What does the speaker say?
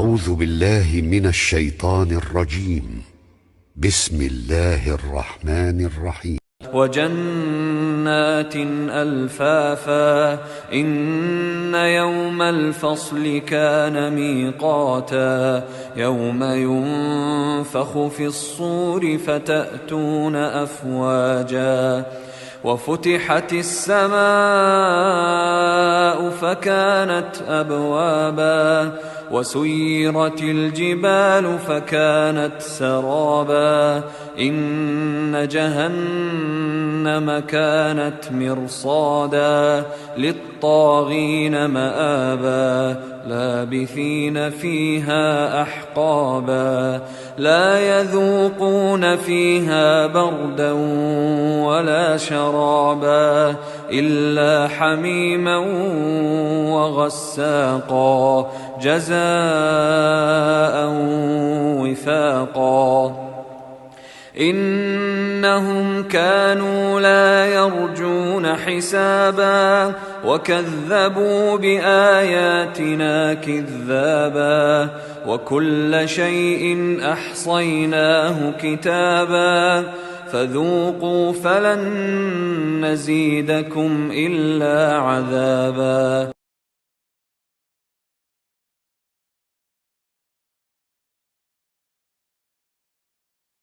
أعوذ بالله من الشيطان الرجيم. بسم الله الرحمن الرحيم. وجنات ألفافا إن يوم الفصل كان ميقاتا يوم ينفخ في الصور فتأتون أفواجا وفتحت السماء فكانت أبوابا وسيرت الجبال فكانت سرابا إن جهنم كانت مرصادا للطاغين مآبا لابثين فيها أحقابا لا يذوقون فيها بردا ولا شرابا إلا حميما وغساقا جزاء وفاقا إنهم كانوا لا يرجون حسابا وكذبوا بآياتنا كذابا وكل شيء أحصيناه كتابا فذوقوا فلن نزيدكم إلا عذابا.